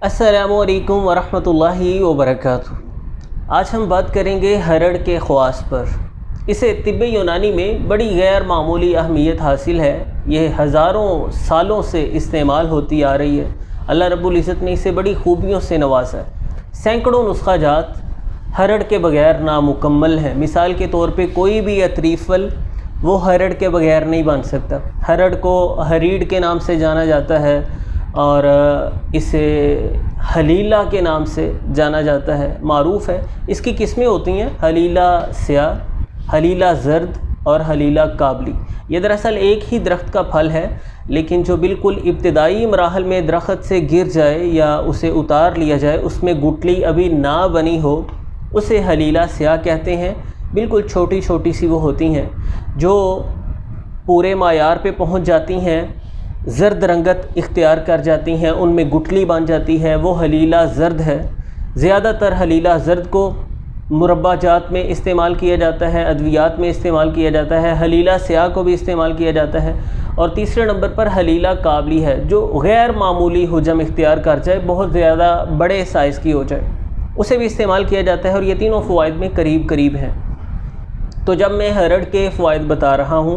السلام علیکم ورحمۃ وبرکاتہ۔ آج ہم بات کریں گے ہرڑ کے خواص پر۔ اسے طب یونانی میں بڑی غیر معمولی اہمیت حاصل ہے۔ یہ ہزاروں سالوں سے استعمال ہوتی آ رہی ہے۔ اللہ رب العزت نے اسے بڑی خوبیوں سے نوازا ہے۔ سینکڑوں نسخہ جات ہرڑ کے بغیر نامکمل ہیں۔ مثال کے طور پہ کوئی بھی عطری پھل وہ ہرڑ کے بغیر نہیں بن سکتا۔ ہرڑ کو ہریڑ کے نام سے جانا جاتا ہے اور اسے حلیلہ کے نام سے جانا جاتا ہے، معروف ہے۔ اس کی قسمیں ہوتی ہیں حلیلہ سیاہ، حلیلہ زرد اور حلیلہ کابلی۔ یہ دراصل ایک ہی درخت کا پھل ہے، لیکن جو بالکل ابتدائی مراحل میں درخت سے گر جائے یا اسے اتار لیا جائے، اس میں گٹلی ابھی نہ بنی ہو، اسے حلیلہ سیاہ کہتے ہیں۔ بالکل چھوٹی چھوٹی سی وہ ہوتی ہیں، جو پورے معیار پہ پہنچ جاتی ہیں، زرد رنگت اختیار کر جاتی ہیں، ان میں گٹلی بن جاتی ہے، وہ حلیلہ زرد ہے۔ زیادہ تر حلیلہ زرد کو مربع جات میں استعمال کیا جاتا ہے، ادویات میں استعمال کیا جاتا ہے۔ حلیلہ سیاہ کو بھی استعمال کیا جاتا ہے۔ اور تیسرے نمبر پر حلیلہ کابلی ہے، جو غیر معمولی حجم اختیار کر جائے، بہت زیادہ بڑے سائز کی ہو جائے، اسے بھی استعمال کیا جاتا ہے۔ اور یہ تینوں فوائد میں قریب قریب ہیں۔ تو جب میں ہرڑ کے فوائد بتا رہا ہوں،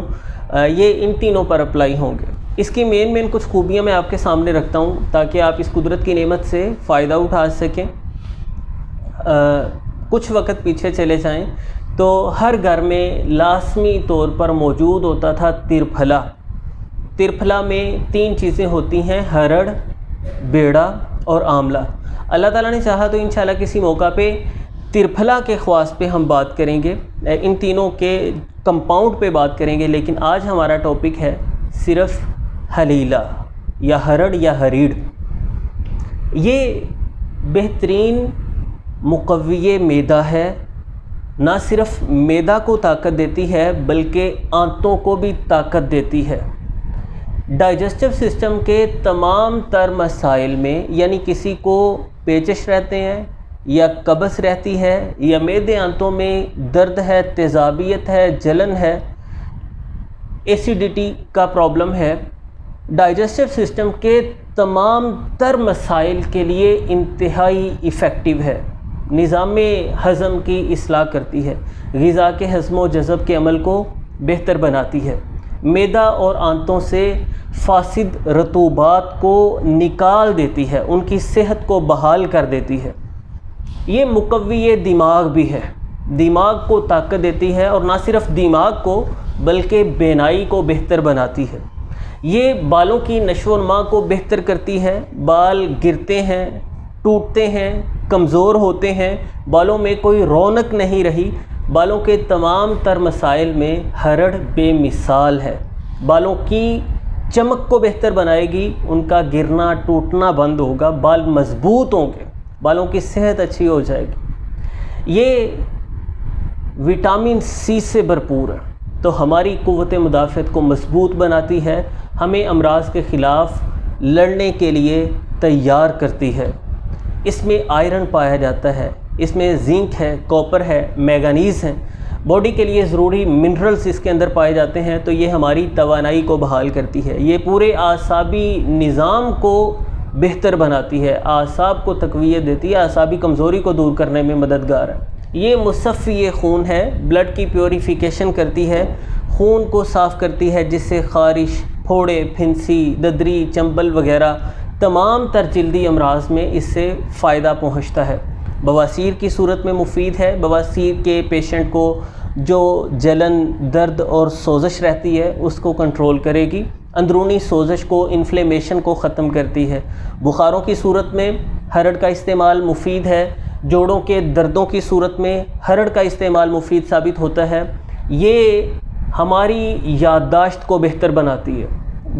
یہ ان تینوں پر اپلائی ہوں گے۔ اس کی مین کچھ خوبیاں میں آپ کے سامنے رکھتا ہوں تاکہ آپ اس قدرت کی نعمت سے فائدہ اٹھا سکیں۔ کچھ وقت پیچھے چلے جائیں تو ہر گھر میں لازمی طور پر موجود ہوتا تھا ترپھلا۔ ترپھلا میں 3 چیزیں ہوتی ہیں، ہرڑ، بیڑا اور آملہ۔ اللہ تعالیٰ نے چاہا تو انشاءاللہ کسی موقع پہ ترپھلا کے خواص پہ ہم بات کریں گے، ان تینوں کے کمپاؤنڈ پہ بات کریں گے، لیکن آج ہمارا ٹاپک ہے صرف حلیلہ یا ہرڑ یا ہریڑ۔ یہ بہترین مقوی معدہ ہے، نہ صرف معدہ کو طاقت دیتی ہے بلکہ آنتوں کو بھی طاقت دیتی ہے۔ ڈائجسٹو سسٹم کے تمام تر مسائل میں، یعنی کسی کو پیچش رہتے ہیں یا قبض رہتی ہے یا معدے آنتوں میں درد ہے، تیزابیت ہے، جلن ہے، ایسیڈیٹی کا پرابلم ہے، ڈائجسٹو سسٹم کے تمام تر مسائل کے لیے انتہائی ایفیکٹیو ہے۔ نظام ہضم کی اصلاح کرتی ہے، غذا کے ہضم و جذب کے عمل کو بہتر بناتی ہے، معدہ اور آنتوں سے فاسد رطوبات کو نکال دیتی ہے، ان کی صحت کو بحال کر دیتی ہے۔ یہ مقوی دماغ بھی ہے، دماغ کو طاقت دیتی ہے، اور نہ صرف دماغ کو بلکہ بینائی کو بہتر بناتی ہے۔ یہ بالوں کی نشو و نما کو بہتر کرتی ہے، بال گرتے ہیں، ٹوٹتے ہیں، کمزور ہوتے ہیں، بالوں میں کوئی رونق نہیں رہی، بالوں کے تمام تر مسائل میں ہرڑ بے مثال ہے۔ بالوں کی چمک کو بہتر بنائے گی، ان کا گرنا ٹوٹنا بند ہوگا، بال مضبوط ہوں گے، بالوں کی صحت اچھی ہو جائے گی۔ یہ وٹامن سی سے بھرپور ہے، تو ہماری قوت مدافعت کو مضبوط بناتی ہے، ہمیں امراض کے خلاف لڑنے کے لیے تیار کرتی ہے۔ اس میں آئرن پایا جاتا ہے، اس میں زنک ہے، کاپر ہے، مینگنیز ہے، باڈی کے لیے ضروری منرلز اس کے اندر پائے جاتے ہیں، تو یہ ہماری توانائی کو بحال کرتی ہے، یہ پورے اعصابی نظام کو بہتر بناتی ہے، اعصاب کو تقویت دیتی ہے، اعصابی کمزوری کو دور کرنے میں مددگار ہے۔ یہ مصفی خون ہے، بلڈ کی پیوریفیکیشن کرتی ہے، خون کو صاف کرتی ہے، جس سے خارش، پھوڑے، پھنسی، ددری، چنبل وغیرہ تمام تر جلدی امراض میں اس سے فائدہ پہنچتا ہے۔ بواسیر کی صورت میں مفید ہے، بواسیر کے پیشنٹ کو جو جلن، درد اور سوزش رہتی ہے اس کو کنٹرول کرے گی، اندرونی سوزش کو، انفلیمیشن کو ختم کرتی ہے۔ بخاروں کی صورت میں ہرڑ کا استعمال مفید ہے، جوڑوں کے دردوں کی صورت میں ہرڑ کا استعمال مفید ثابت ہوتا ہے۔ یہ ہماری یادداشت کو بہتر بناتی ہے،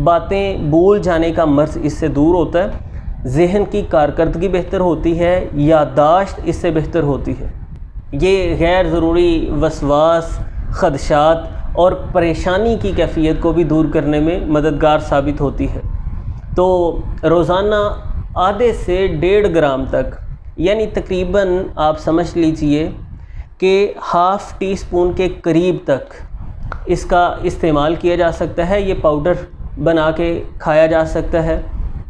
باتیں بھول جانے کا مرض اس سے دور ہوتا ہے، ذہن کی کارکردگی بہتر ہوتی ہے، یادداشت اس سے بہتر ہوتی ہے۔ یہ غیر ضروری وسواس، خدشات اور پریشانی کی کیفیت کو بھی دور کرنے میں مددگار ثابت ہوتی ہے۔ تو روزانہ آدھے سے 1.5 گرام تک، یعنی تقریباً آپ سمجھ لیجئے کہ ½ ٹی اسپون کے قریب تک اس کا استعمال کیا جا سکتا ہے۔ یہ پاؤڈر بنا کے کھایا جا سکتا ہے،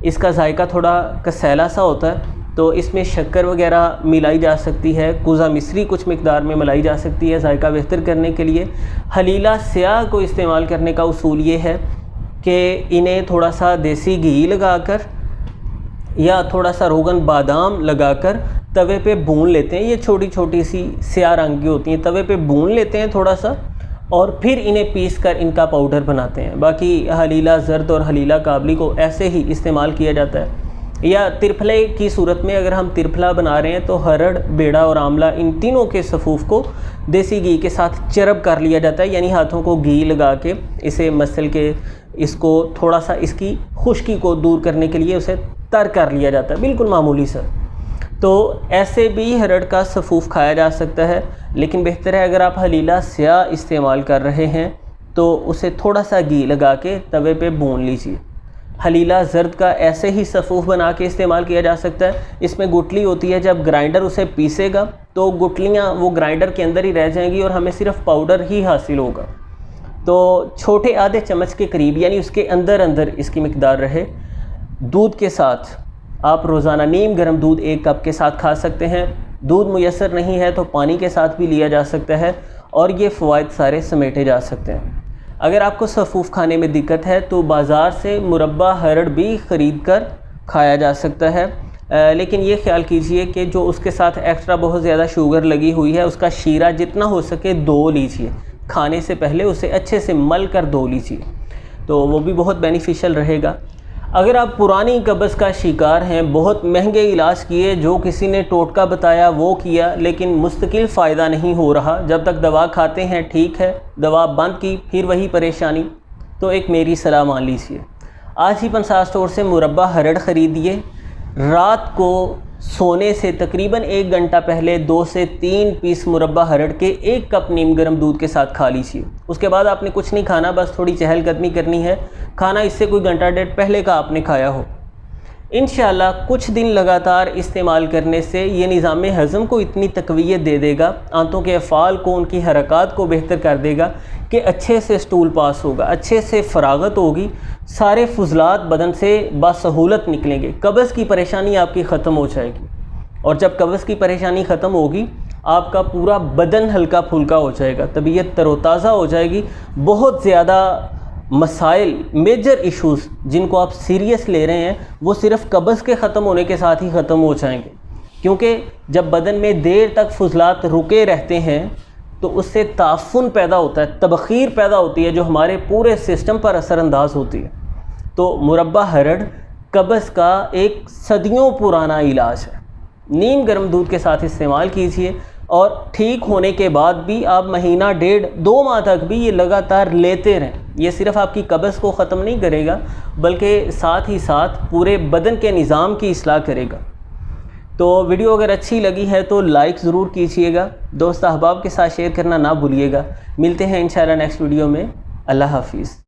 اس کا ذائقہ تھوڑا کسیلا سا ہوتا ہے، تو اس میں شکر وغیرہ ملائی جا سکتی ہے، کوزہ مصری کچھ مقدار میں ملائی جا سکتی ہے ذائقہ بہتر کرنے کے لیے۔ حلیلہ سیاہ کو استعمال کرنے کا اصول یہ ہے کہ انہیں تھوڑا سا دیسی گھی لگا کر یا تھوڑا سا روغن بادام لگا کر توے پہ بھون لیتے ہیں، یہ چھوٹی چھوٹی سی سیاہ رنگ کی ہوتی ہیں، توے پہ بھون لیتے ہیں تھوڑا سا، اور پھر انہیں پیس کر ان کا پاؤڈر بناتے ہیں۔ باقی حلیلہ زرد اور حلیلہ کابلی کو ایسے ہی استعمال کیا جاتا ہے۔ یا ترپھلے کی صورت میں اگر ہم ترپھلا بنا رہے ہیں تو ہرڑ، بیڑا اور آملہ ان تینوں کے صفوف کو دیسی گھی کے ساتھ چرب کر لیا جاتا ہے، یعنی ہاتھوں کو گھی لگا کے اسے مسل کے اس کو تھوڑا سا اس کی خشکی کو دور کرنے کے لیے اسے تر کر لیا جاتا ہے، بالکل معمولی سا۔ تو ایسے بھی ہرڑ کا صفوف کھایا جا سکتا ہے، لیکن بہتر ہے اگر آپ حلیلہ سیاہ استعمال کر رہے ہیں تو اسے تھوڑا سا گھی لگا کے توے پہ بھون لیجیے۔ حلیلہ زرد کا ایسے ہی صفوف بنا کے استعمال کیا جا سکتا ہے، اس میں گٹلی ہوتی ہے، جب گرائنڈر اسے پیسے گا تو گٹلیاں وہ گرائنڈر کے اندر ہی رہ جائیں گی اور ہمیں صرف پاؤڈر ہی حاصل ہوگا۔ تو چھوٹے آدھے چمچ کے قریب، یعنی اس کے اندر اس کی مقدار رہے، دودھ کے ساتھ آپ روزانہ نیم گرم دودھ 1 کپ کے ساتھ کھا سکتے ہیں۔ دودھ میسر نہیں ہے تو پانی کے ساتھ بھی لیا جا سکتا ہے، اور یہ فوائد سارے سمیٹے جا سکتے ہیں۔ اگر آپ کو صفوف کھانے میں دقت ہے تو بازار سے مربع ہرڑ بھی خرید کر کھایا جا سکتا ہے، لیکن یہ خیال کیجئے کہ جو اس کے ساتھ ایکسٹرا بہت زیادہ شوگر لگی ہوئی ہے اس کا شیرہ جتنا ہو سکے دو لیجئے، کھانے سے پہلے اسے اچھے سے مل کر دو لیجئے، تو وہ بھی بہت بینیفیشل رہے گا۔ اگر آپ پرانی قبض کا شکار ہیں، بہت مہنگے علاج کیے، جو کسی نے ٹوٹکا بتایا وہ کیا، لیکن مستقل فائدہ نہیں ہو رہا، جب تک دوا کھاتے ہیں ٹھیک ہے، دوا بند کی پھر وہی پریشانی، تو ایک میری صلاح مان لیجیے، آج ہی پنسا اسٹور سے مربع ہرڑ خریدیے، رات کو سونے سے تقریباً 1 گھنٹہ پہلے 2 سے 3 پیس مربع ہرڑ کے 1 کپ نیم گرم دودھ کے ساتھ کھا لیجیے۔ اس کے بعد آپ نے کچھ نہیں کھانا، بس تھوڑی چہل قدمی کرنی ہے، کھانا اس سے کوئی گھنٹہ ڈیڑھ پہلے کا آپ نے کھایا ہو۔ انشاءاللہ کچھ دن لگاتار استعمال کرنے سے یہ نظام ہضم کو اتنی تقویت دے دے گا، آنتوں کے افعال کو، ان کی حرکات کو بہتر کر دے گا کہ اچھے سے اسٹول پاس ہوگا، اچھے سے فراغت ہوگی، سارے فضلات بدن سے بسہولت نکلیں گے، قبض کی پریشانی آپ کی ختم ہو جائے گی، اور جب قبض کی پریشانی ختم ہوگی آپ کا پورا بدن ہلکا پھلکا ہو جائے گا، طبیعت تر و تازہ ہو جائے گی۔ بہت زیادہ مسائل، میجر ایشوز جن کو آپ سیریس لے رہے ہیں وہ صرف قبض کے ختم ہونے کے ساتھ ہی ختم ہو جائیں گے، کیونکہ جب بدن میں دیر تک فضلات رکے رہتے ہیں تو اس سے تعفن پیدا ہوتا ہے، تبخیر پیدا ہوتی ہے جو ہمارے پورے سسٹم پر اثر انداز ہوتی ہے۔ تو مربع ہرڑ قبض کا ایک صدیوں پرانا علاج ہے، نیم گرم دودھ کے ساتھ استعمال کیجیے، اور ٹھیک ہونے کے بعد بھی آپ مہینہ ڈیڑھ 2 ماہ تک بھی یہ لگاتار لیتے رہیں۔ یہ صرف آپ کی قبض کو ختم نہیں کرے گا بلکہ ساتھ ہی ساتھ پورے بدن کے نظام کی اصلاح کرے گا۔ تو ویڈیو اگر اچھی لگی ہے تو لائک ضرور کیجیے گا، دوست احباب کے ساتھ شیئر کرنا نہ بھولیے گا۔ ملتے ہیں انشاءاللہ نیکسٹ ویڈیو میں، اللہ حافظ۔